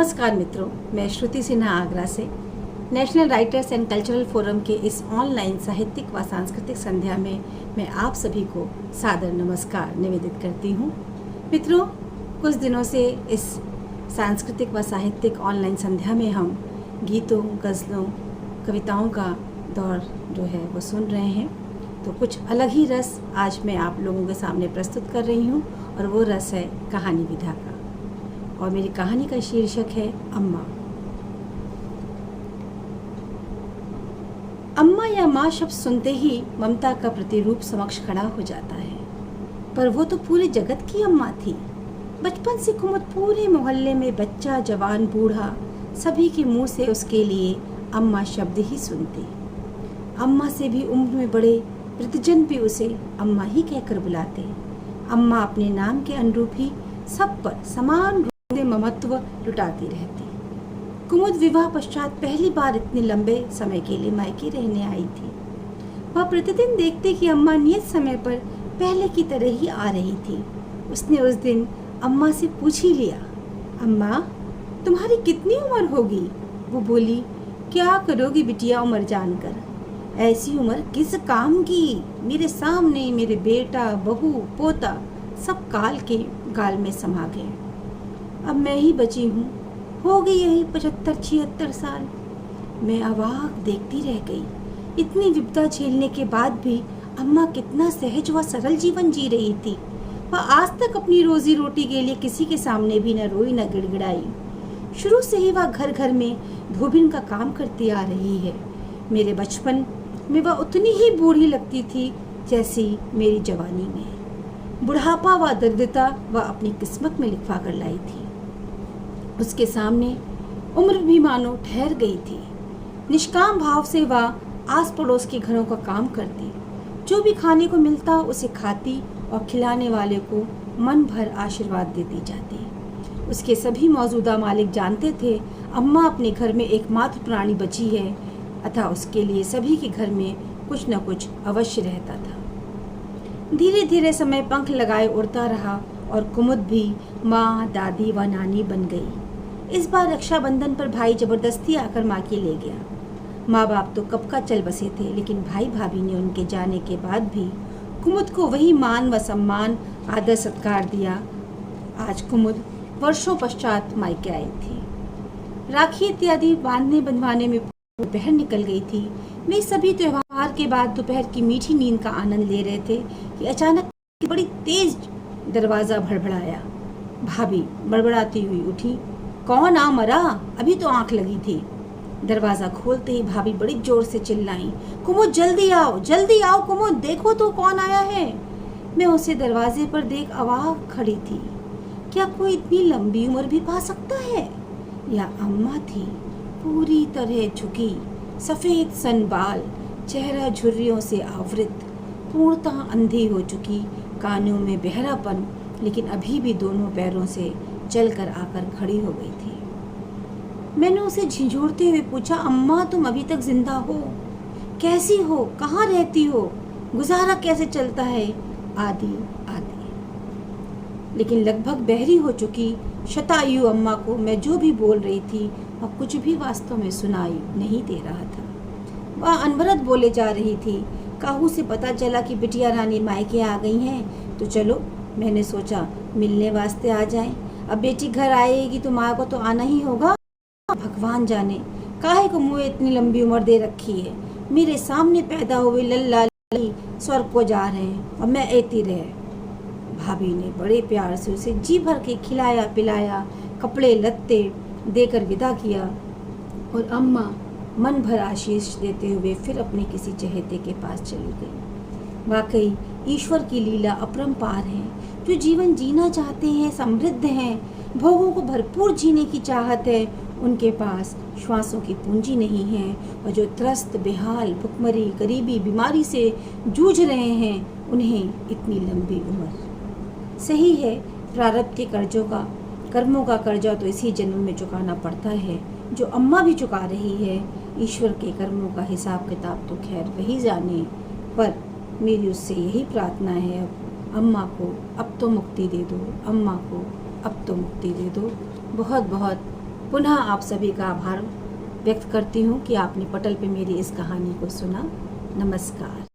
नमस्कार मित्रों, मैं श्रुति सिन्हा आगरा से national writers and cultural forum के इस ऑनलाइन साहित्यिक व सांस्कृतिक संध्या में मैं आप सभी को सादर नमस्कार निवेदित करती हूँ। मित्रों, कुछ दिनों से इस सांस्कृतिक व साहित्यिक ऑनलाइन संध्या में हम गीतों, गज़लों, कविताओं का दौर जो है वो सुन रहे हैं। तो कुछ अलग ही रस आज मैं आप लोगों के सामने प्रस्तुत कर रही हूँ और वो रस है कहानी विधा का। और मेरी कहानी का शीर्षक है अम्मा। अम्मा या माँ शब्द सुनते ही ममता का प्रतिरूप समक्ष खड़ा हो जाता है, पर वो तो पूरे जगत की अम्मा थी। बचपन से कुमुद पूरे मोहल्ले में बच्चा, जवान, बूढ़ा सभी के मुंह से उसके लिए अम्मा शब्द ही सुनते। अम्मा से भी उम्र में बड़े वृद्धजन भी उसे अम्मा ही कहकर बुलाते। अम्मा अपने नाम के अनुरूप ही सब पर समान ममत्व लुटाती रहती। कुमुद विवाह पश्चात पहली बार इतने लंबे समय के लिए मायके रहने आई थी। वह प्रतिदिन देखते कि अम्मा नियत समय पर पहले की तरह ही आ रही थी। उसने उस दिन अम्मा से पूछ ही लिया, अम्मा तुम्हारी कितनी उम्र होगी? वो बोली, क्या करोगी बिटिया उम्र जानकर? ऐसी उम्र किस काम की? मेरे सामने मेरे बेटा, बहू, पोता सब काल के गाल में समा गए। अब मैं ही बची हूँ, हो गई यही 75-76 साल। मैं अवाक देखती रह गई। इतनी विपदा झेलने के बाद भी अम्मा कितना सहज व सरल जीवन जी रही थी। वह आज तक अपनी रोजी रोटी के लिए किसी के सामने भी न रोई न गिड़गिड़ाई। शुरू से ही वह घर घर में धोबिन का काम करती आ रही है। मेरे बचपन में वह उतनी ही बूढ़ी लगती थी जैसी मेरी जवानी में। बुढ़ापा व दरिद्रता वह अपनी किस्मत में लिखवा कर लाई थी। उसके सामने उम्र भी मानो ठहर गई थी। निष्काम भाव से वह आस पड़ोस के घरों का काम करती। जो भी खाने को मिलता उसे खाती और खिलाने वाले को मन भर आशीर्वाद देती जाती। उसके सभी मौजूदा मालिक जानते थे अम्मा अपने घर में एकमात्र प्राणी बची है, अतः उसके लिए सभी के घर में कुछ न कुछ अवश्य रहता था। धीरे धीरे समय पंख लगाए उड़ता रहा और कुमुद भी माँ, दादी व नानी बन गई। इस बार रक्षाबंधन पर भाई जबरदस्ती आकर माँ के ले गया। माँ बाप तो कब का चल बसे थे, लेकिन भाई भाभी ने उनके जाने के बाद भी कुमुद को वही मान व सम्मान, आदर सत्कार दिया। आज कुमुद वर्षों पश्चात मायके आई थी। राखी इत्यादि बांधने बंधवाने में दोपहर निकल गई थी। वे सभी त्योहार के बाद दोपहर की मीठी नींद का आनंद ले रहे थे कि अचानक बड़ी तेज दरवाजा भड़बड़ाया। भाभी बड़बड़ाती हुई उठी, कौन आ मरा? अभी तो आंख लगी थी। दरवाजा खोलते ही भाभी बड़ी जोर से चिल्लाई, कुमुद जल्दी आओ कुमुद, देखो तो कौन आया है। मैं उसे दरवाजे पर देख अवाक खड़ी थी। क्या कोई इतनी लंबी उम्र भी पा सकता है? या अम्मा थी, पूरी तरह झुकी, सफेद सन बाल, चेहरा झुर्रियों से आवृत, पूर्णतः अंधी हो चुकी, कानों में बहरापन, लेकिन अभी भी दोनों पैरों से चलकर आकर खड़ी हो गई थी। मैंने उसे झिझोड़ते हुए पूछा, अम्मा तुम अभी तक जिंदा हो? कैसी हो? कहाँ रहती हो? गुजारा कैसे चलता है? आदि आदि। लेकिन लगभग बहरी हो चुकी शतायु अम्मा को मैं जो भी बोल रही थी वह कुछ भी वास्तव में सुनाई नहीं दे रहा था। वह अनवरत बोले जा रही थी। काहू से पता चला कि बिटिया रानी मायके आ गई हैं, तो चलो मैंने सोचा मिलने वास्ते आ जाएं। अब बेटी घर आएगी तो माँ को तो आना ही होगा। भगवान जाने काहे को मुझे इतनी लंबी उम्र दे रखी है। मेरे सामने पैदा हुए लल्ला स्वर्ग को जा रहे हैं और मैं ऐती रहे। भाभी ने बड़े प्यार से उसे जी भर के खिलाया पिलाया, कपड़े लत्ते देकर विदा किया और अम्मा मन भर आशीष देते हुए फिर अपने किसी चहेते के पास चली गई। वाकई ईश्वर की लीला अपरंपार है। जो जीवन जीना चाहते हैं, समृद्ध हैं, भोगों को भरपूर जीने की चाहत है, उनके पास श्वासों की पूंजी नहीं है। और जो त्रस्त, बेहाल, भुखमरी, गरीबी, बीमारी से जूझ रहे हैं, उन्हें इतनी लंबी उम्र। सही है, प्रारब्ध के कर्मों का कर्जा तो इसी जन्म में चुकाना पड़ता है, जो अम्मा भी चुका रही है। ईश्वर के कर्मों का हिसाब किताब तो खैर वही जाने, पर मेरी उससे यही प्रार्थना है, अम्मा को अब तो मुक्ति दे दो, अम्मा को अब तो मुक्ति दे दो। बहुत बहुत पुनः आप सभी का आभार व्यक्त करती हूँ कि आपने पटल पे मेरी इस कहानी को सुना। नमस्कार।